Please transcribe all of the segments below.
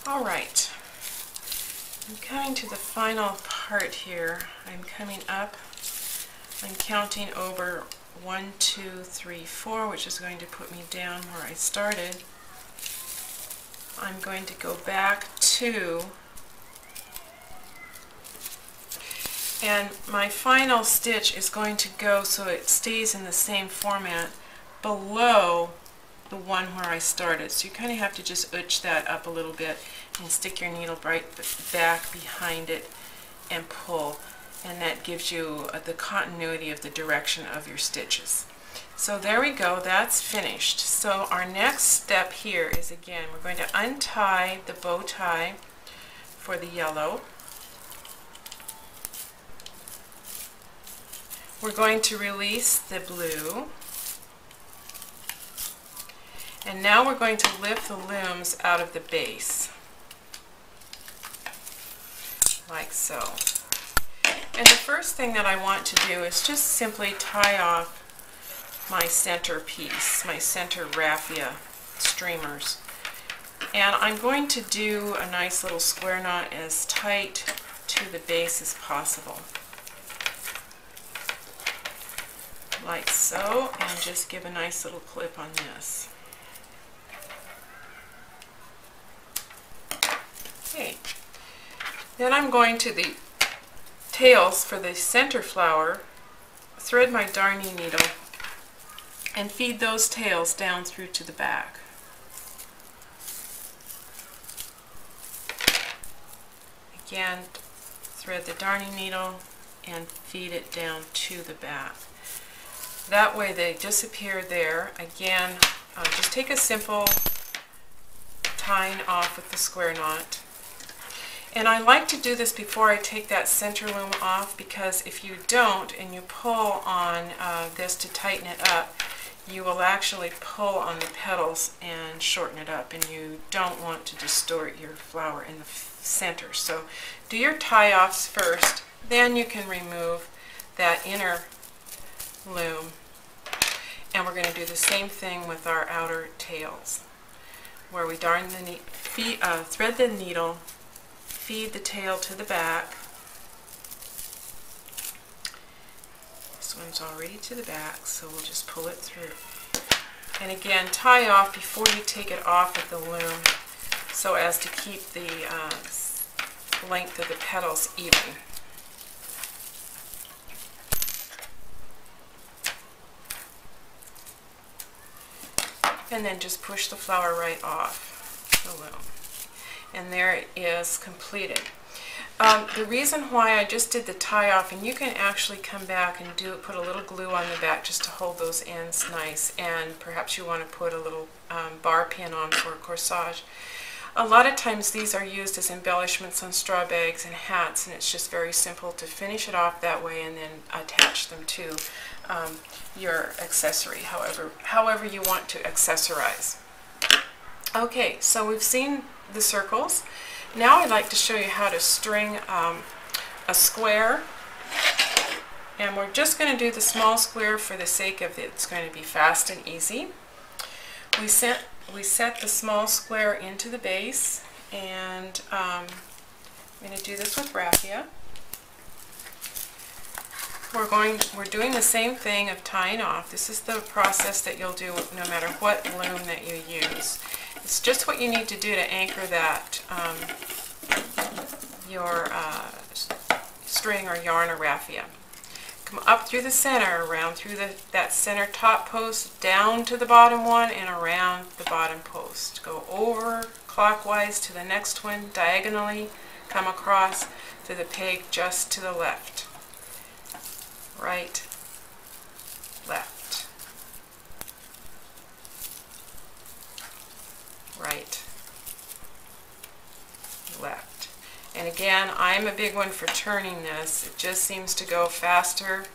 All right, I'm coming to the final part here. I'm coming up, I'm counting over 1, 2, 3, 4, which is going to put me down where I started. I'm going to go back 2, and my final stitch is going to go so it stays in the same format below the one where I started. So you kind of have to just ooch that up a little bit and stick your needle right back behind it and pull, and that gives you the continuity of the direction of your stitches. So there we go, that's finished. So our next step here is, again, we're going to untie the bow tie for the yellow. We're going to release the blue. And now we're going to lift the looms out of the base, like so. And the first thing that I want to do is just simply tie off my center piece, my center raffia streamers. And I'm going to do a nice little square knot as tight to the base as possible, like so, and just give a nice little clip on this. Okay. Then I'm going to the tails for the center flower, thread my darning needle, and feed those tails down through to the back. Again, thread the darning needle and feed it down to the back. That way they disappear there. Again, just take a simple tying off with the square knot. And I like to do this before I take that center loom off, because if you don't and you pull on this to tighten it up, you will actually pull on the petals and shorten it up, and you don't want to distort your flower in the center. So do your tie-offs first, then you can remove that inner loom. And we're going to do the same thing with our outer tails, where we thread the needle, feed the tail to the back. This one's already to the back, so we'll just pull it through. And again, tie off before you take it off of the loom, so as to keep the length of the petals even. And then just push the flower right off the loom. And there it is completed. The reason why I just did the tie off, and you can actually come back and put a little glue on the back just to hold those ends nice, and perhaps you want to put a little bar pin on for corsage. A lot of times these are used as embellishments on straw bags and hats, and it's just very simple to finish it off that way and then attach them to your accessory, however you want to accessorize. Okay, so we've seen the circles. Now I'd like to show you how to string a square, and we're just going to do the small square for the sake of it's going to be fast and easy. We set the small square into the base, and I'm going to do this with raffia. We're doing the same thing of tying off. This is the process that you'll do no matter what loom that you use. It's just what you need to do to anchor that your string or yarn or raffia. Come up through the center, around through that center top post, down to the bottom one, and around the bottom post. Go over clockwise to the next one, diagonally, come across to the peg just to the left. Right, left, right, left. And again, I'm a big one for turning this. It just seems to go faster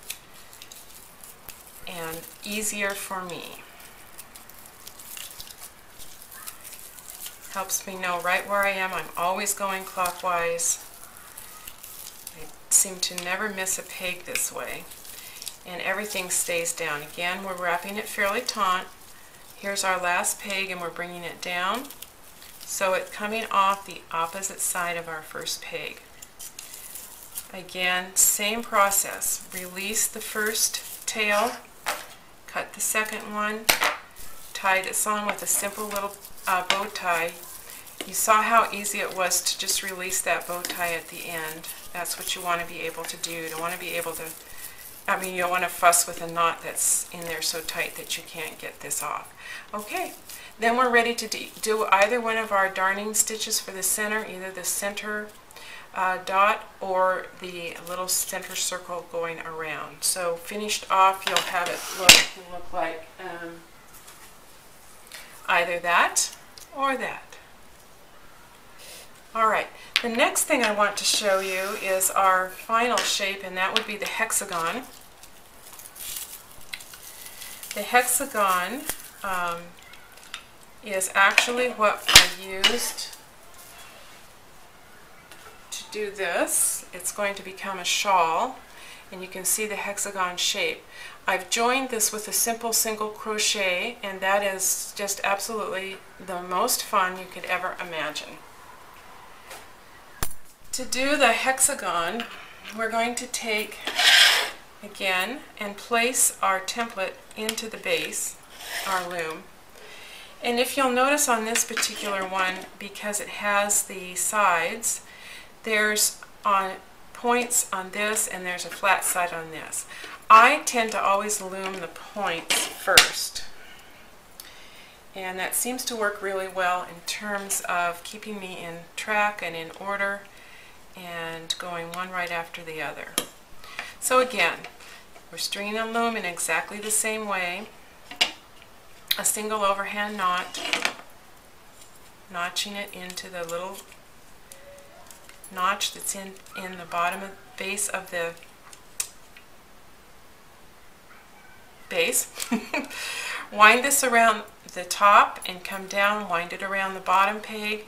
and easier for me. Helps me know right where I am. I'm always going clockwise. I seem to never miss a peg this way. And everything stays down. Again, we're wrapping it fairly taut. Here's our last peg, and we're bringing it down So it's coming off the opposite side of our first peg. Again, same process. Release the first tail, cut the second one, tie this on with a simple little bow tie. You saw how easy it was to just release that bow tie at the end. That's what you want to be able to do. You don't want to be able to, you don't want to fuss with a knot that's in there so tight that you can't get this off. Okay, then we're ready to do either one of our darning stitches for the center, either the center dot or the little center circle going around. So finished off, you'll have it look like either that or that. Alright, the next thing I want to show you is our final shape, and that would be the hexagon. The hexagon is actually what I used to do this. It's going to become a shawl, and you can see the hexagon shape. I've joined this with a simple single crochet, and that is just absolutely the most fun you could ever imagine. To do the hexagon, we're going to take, again, and place our template into the base, our loom. And if you'll notice on this particular one, because it has the sides, there's points on this and there's a flat side on this. I tend to always loom the points first. And that seems to work really well in terms of keeping me in track and in order and going one right after the other. So again, we're stringing the loom in exactly the same way. A single overhand knot, notching it into the little notch that's in the bottom of base of the base. Wind this around the top and come down, wind it around the bottom peg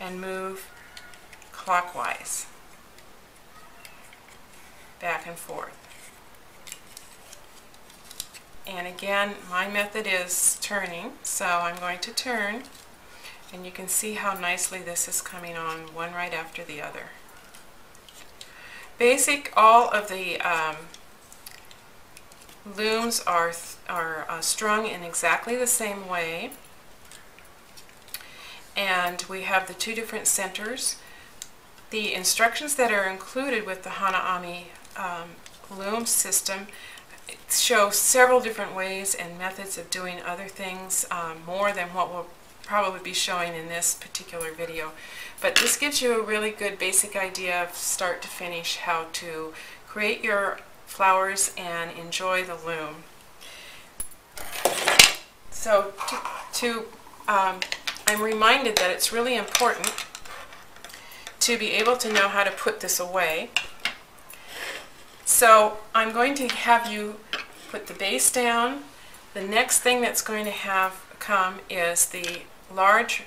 and move clockwise, back and forth. And again, my method is turning, so I'm going to turn, and you can see how nicely this is coming on, one right after the other. All of the looms are strung in exactly the same way, and we have the two different centers. The instructions that are included with the Hana-Ami loom system show several different ways and methods of doing other things, more than what we'll probably be showing in this particular video. But this gives you a really good basic idea of start to finish how to create your flowers and enjoy the loom. So I'm reminded that it's really important to be able to know how to put this away. So I'm going to have you put the base down. The next thing that's going to have come is the large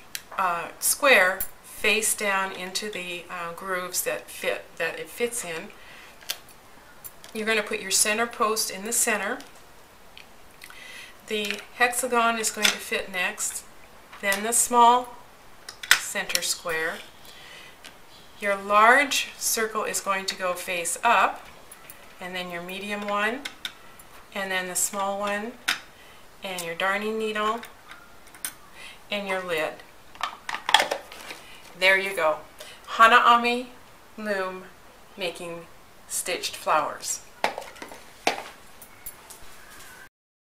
square face down into the grooves that it fits in. You're going to put your center post in the center. The hexagon is going to fit next, then the small center square. Your large circle is going to go face up, and then your medium one, and then the small one, and your darning needle, and your lid. There you go. Hana-Ami loom making stitched flowers.